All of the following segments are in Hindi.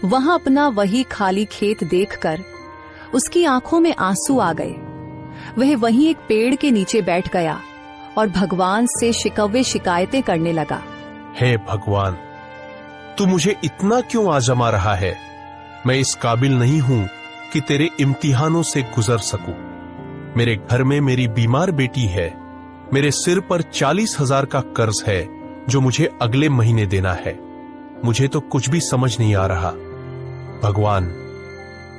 वहां अपना वही खाली खेत देखकर उसकी आंखों में आंसू आ गए। वह वहीं एक पेड़ के नीचे बैठ गया और भगवान से शिकवे शिकायतें करने लगा। हे भगवान, तू मुझे इतना क्यों आजमा रहा है? मैं इस काबिल नहीं हूं कि तेरे इम्तिहानों से गुजर सकूं। मेरे घर में मेरी बीमार बेटी है। मेरे सिर पर 40,000 का कर्ज है जो मुझे अगले महीने देना है। मुझे तो कुछ भी समझ नहीं आ रहा। भगवान,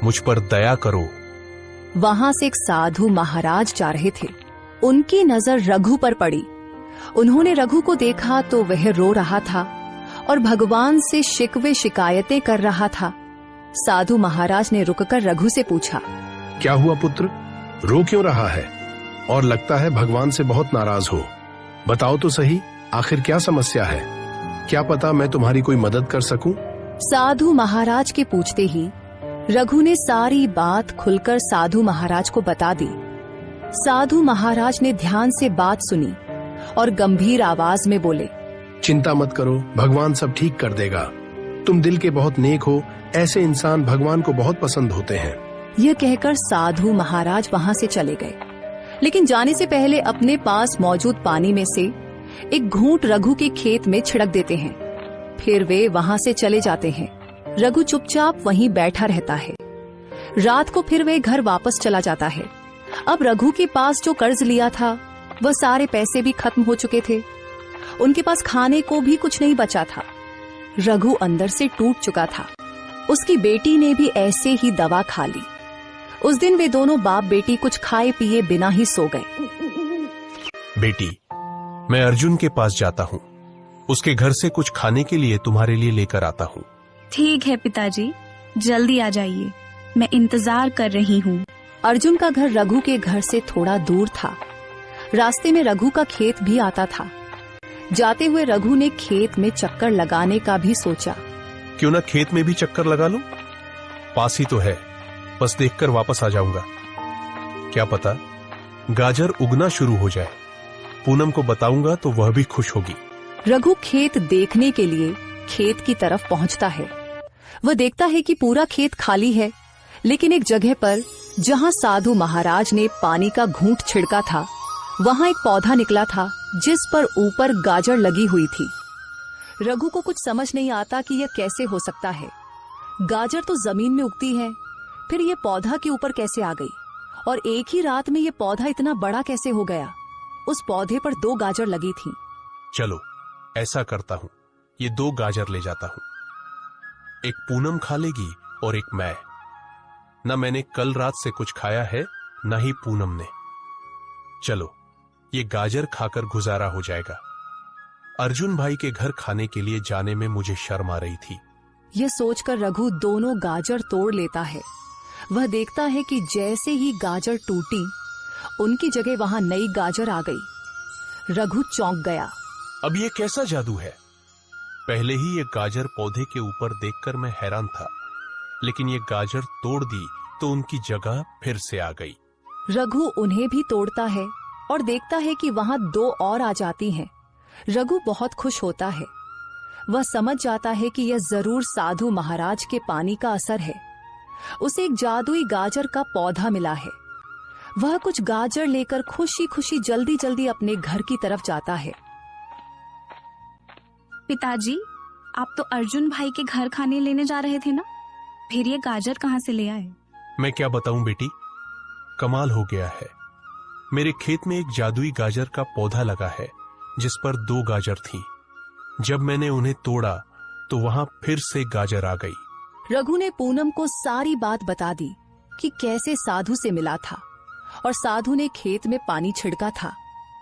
मुझ पर दया करो। वहां से एक साधु महाराज जा रहे थे। उनकी नजर रघु पर पड़ी। उन्होंने रघु को देखा तो वह रो रहा था और भगवान से शिकवे शिकायतें कर रहा था। साधु महाराज ने रुककर रघु से पूछा, क्या हुआ पुत्र, रो क्यों रहा है? और लगता है भगवान से बहुत नाराज हो। बताओ तो सही, आखिर क्या समस्या है? क्या पता मैं तुम्हारी कोई मदद कर सकूं? साधु महाराज के पूछते ही रघु ने सारी बात खुलकर साधु महाराज को बता दी। साधु महाराज ने ध्यान से बात सुनी और गंभीर आवाज में बोले, चिंता मत करो, भगवान सब ठीक कर देगा। तुम दिल के बहुत नेक हो, ऐसे इंसान भगवान को बहुत पसंद होते हैं। यह कहकर साधु महाराज वहां से चले गए, लेकिन जाने से पहले अपने पास मौजूद पानी में से एक घूंट रघु के खेत में छिड़क देते हैं। फिर वे वहां से चले जाते हैं। रघु चुपचाप वहीं बैठा रहता है। रात को फिर वे घर वापस चला जाता है। अब रघु के पास जो कर्ज लिया था वह सारे पैसे भी खत्म हो चुके थे। उनके पास खाने को भी कुछ नहीं बचा था। रघु अंदर से टूट चुका था। उसकी बेटी ने भी ऐसे ही दवा खा ली। उस दिन वे दोनों बाप बेटी कुछ खाए पिए बिना ही सो गए। बेटी, मैं अर्जुन के पास जाता हूँ। उसके घर से कुछ खाने के लिए तुम्हारे लिए लेकर आता हूँ। ठीक है पिताजी, जल्दी आ जाइए, मैं इंतजार कर रही हूँ। अर्जुन का घर रघु के घर से थोड़ा दूर था। रास्ते में रघु का खेत भी आता था। जाते हुए रघु ने खेत में चक्कर लगाने का भी सोचा। क्यों ना खेत में भी चक्कर लगा लूं? पास ही तो है, बस देखकर वापस आ जाऊंगा। क्या पता गाजर उगना शुरू हो जाए। पूनम को बताऊंगा तो वह भी खुश होगी। रघु खेत देखने के लिए खेत की तरफ पहुंचता है। वह देखता है कि पूरा खेत खाली है, लेकिन एक जगह पर जहां साधु महाराज ने पानी का घूंट छिड़का था, वहां एक पौधा निकला था जिस पर ऊपर गाजर लगी हुई थी। रघु को कुछ समझ नहीं आता कि यह कैसे हो सकता है। गाजर तो जमीन में उगती है, फिर यह पौधा के ऊपर कैसे आ गई? और एक ही रात में यह पौधा इतना बड़ा कैसे हो गया? उस पौधे पर 2 गाजर लगी थीं। चलो ऐसा करता हूँ, ये 2 गाजर ले जाता हूँ। एक पूनम खा लेगी और एक मैं। न मैंने कल रात से कुछ खाया है, न ही पूनम ने। चलो ये गाजर खाकर गुजारा हो जाएगा। अर्जुन भाई के घर खाने के लिए जाने में मुझे शर्म आ रही थी। यह सोचकर रघु दोनों गाजर तोड़ लेता है। वह देखता है कि जैसे ही गाजर टूटी, उनकी जगह वहां नई गाजर आ गई। रघु चौंक गया। अब ये कैसा जादू है? पहले ही ये गाजर पौधे के ऊपर देखकर मैं हैरान था, लेकिन ये गाजर तोड़ दी तो उनकी जगह फिर से आ गई। रघु उन्हें भी तोड़ता है और देखता है कि वहां 2 और आ जाती हैं। रघु बहुत खुश होता है। वह समझ जाता है कि यह जरूर साधु महाराज के पानी का असर है। उसे एक जादुई गाजर का पौधा मिला है। वह कुछ गाजर लेकर खुशी खुशी जल्दी जल्दी अपने घर की तरफ जाता है। पिताजी, आप तो अर्जुन भाई के घर खाने लेने जा रहे थे ना? फिर ये गाजर कहाँ से ले आए? मैं क्या बताऊं बेटी, कमाल हो गया है। मेरे खेत में एक जादुई गाजर का पौधा लगा है जिस पर 2 गाजर थीं। जब मैंने उन्हें तोड़ा तो वहां फिर से गाजर आ गई। रघु ने पूनम को सारी बात बता दी कि कैसे साधु से मिला था और साधु ने खेत में पानी छिड़का था।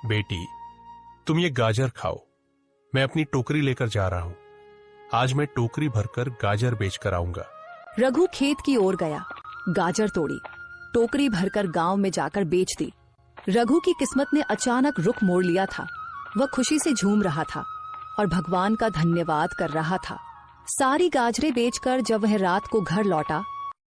बेटी, तुम ये गाजर खाओ। मैं अपनी टोकरी लेकर जा रहा हूं। आज मैं टोकरी भरकर गाजर बेचकर आऊंगा। रघु खेत की ओर गया, गाजर तोड़ी, टोकरी भरकर गांव में जाकर बेच दी। रघु की किस्मत ने अचानक रुख मोड़ लिया था। वह खुशी से झूम रहा था और भगवान का धन्यवाद कर रहा था। सारी गाजरें बेचकर जब वह रात को घर लौटा